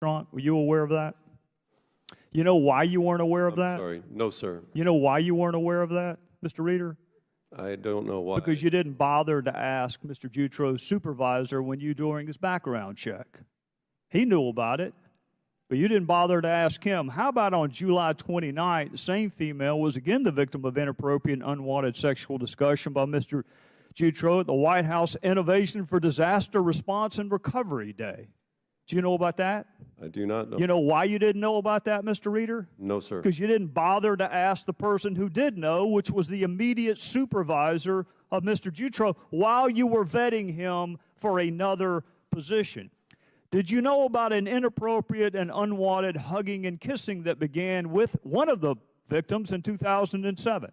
restaurant? Were you aware of that? You know why you weren't aware of that? Sorry. No, sir. You know why you weren't aware of that, Mr. Reeder? I don't know why. Because you didn't bother to ask Mr. Jutro's supervisor when you during his background check. He knew about it, but you didn't bother to ask him. How about on July 29th, the same female was again the victim of inappropriate and unwanted sexual discussion by Mr. Jutro at the White House Innovation for Disaster Response and Recovery Day. Do you know about that? I do not know. You know why you didn't know about that, Mr. Reeder? No, sir. Because you didn't bother to ask the person who did know, which was the immediate supervisor of Mr. Jutro, while you were vetting him for another position. Did you know about an inappropriate and unwanted hugging and kissing that began with one of the victims in 2007?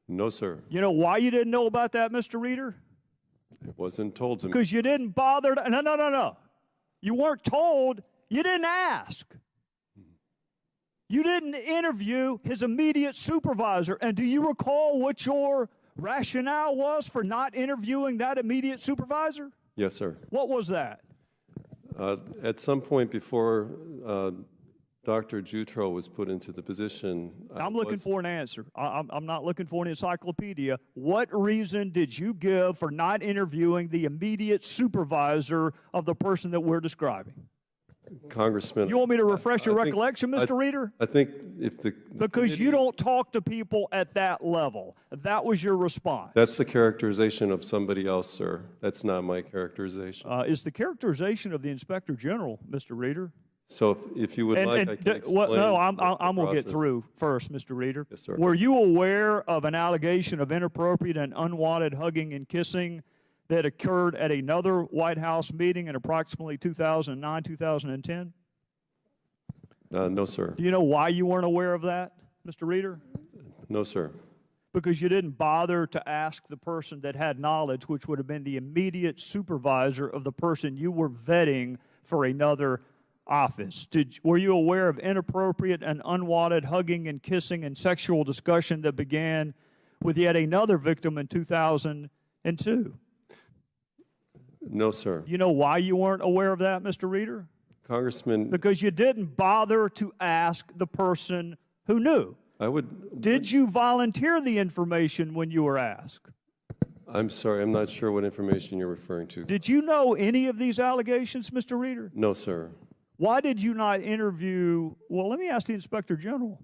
No, sir. You know why you didn't know about that, Mr. Reeder? It wasn't told to me. Because you didn't bother to, no. You weren't told, you didn't ask. You didn't interview his immediate supervisor. And do you recall what your rationale was for not interviewing that immediate supervisor? Yes, sir. What was that? At some point before Dr. Jutro was put into the position, I'm looking for an answer. I'm not looking for an encyclopedia. What reason did you give for not interviewing the immediate supervisor of the person that we're describing? Congressman. You want me to refresh your recollection, Mr. Reeder? I think if the Because you don't talk to people at that level. That was your response. That's the characterization of somebody else, sir. That's not my characterization. It's the characterization of the Inspector General, Mr. Reeder. So if you would like, I can explain. Well, no, I'm going to get through first, Mr. Reeder. Yes, sir. Were you aware of an allegation of inappropriate and unwanted hugging and kissing that occurred at another White House meeting in approximately 2009, 2010? No, sir. Do you know why you weren't aware of that, Mr. Reeder? No, sir. Because you didn't bother to ask the person that had knowledge, which would have been the immediate supervisor of the person you were vetting for another office. Were you aware of inappropriate and unwanted hugging and kissing and sexual discussion that began with yet another victim in 2002? No, sir. You know why you weren't aware of that, Mr. Reeder? Congressman. Because you didn't bother to ask the person who knew. Did you volunteer the information when you were asked? I'm sorry, I'm not sure what information you're referring to. Did you know any of these allegations, Mr. Reeder? No, sir. Why did you not interview? Well, let me ask the Inspector General.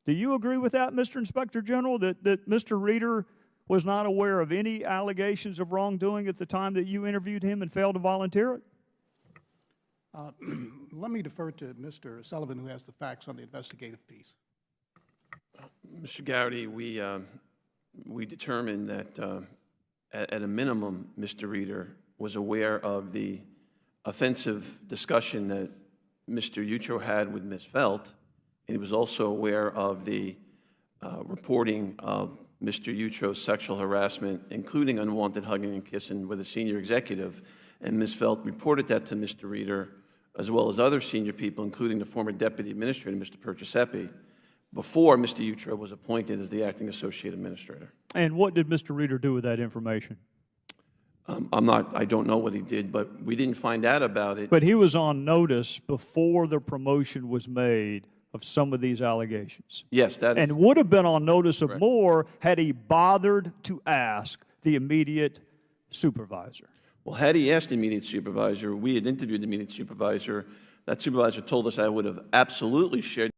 Do you agree with that, Mr. Inspector General, that Mr. Reeder was not aware of any allegations of wrongdoing at the time that you interviewed him and failed to volunteer it? Let me defer to Mr. Sullivan, who has the facts on the investigative piece. Mr. Gowdy, we determined that at a minimum, Mr. Reeder was aware of the offensive discussion that Mr. Jutro had with Ms. Felt, and he was also aware of the reporting of Mr. Jutro's sexual harassment, including unwanted hugging and kissing with a senior executive, and Ms. Felt reported that to Mr. Reeder, as well as other senior people, including the former Deputy Administrator, Mr. Perciasepi, before Mr. Jutro was appointed as the Acting Associate Administrator. And what did Mr. Reeder do with that information? I don't know what he did, but we didn't find out about it. But he was on notice before the promotion was made of some of these allegations. Yes, that is. And would have been on notice of more had he bothered to ask the immediate supervisor. Well, had he asked the immediate supervisor, we had interviewed the immediate supervisor. That supervisor told us I would have absolutely shared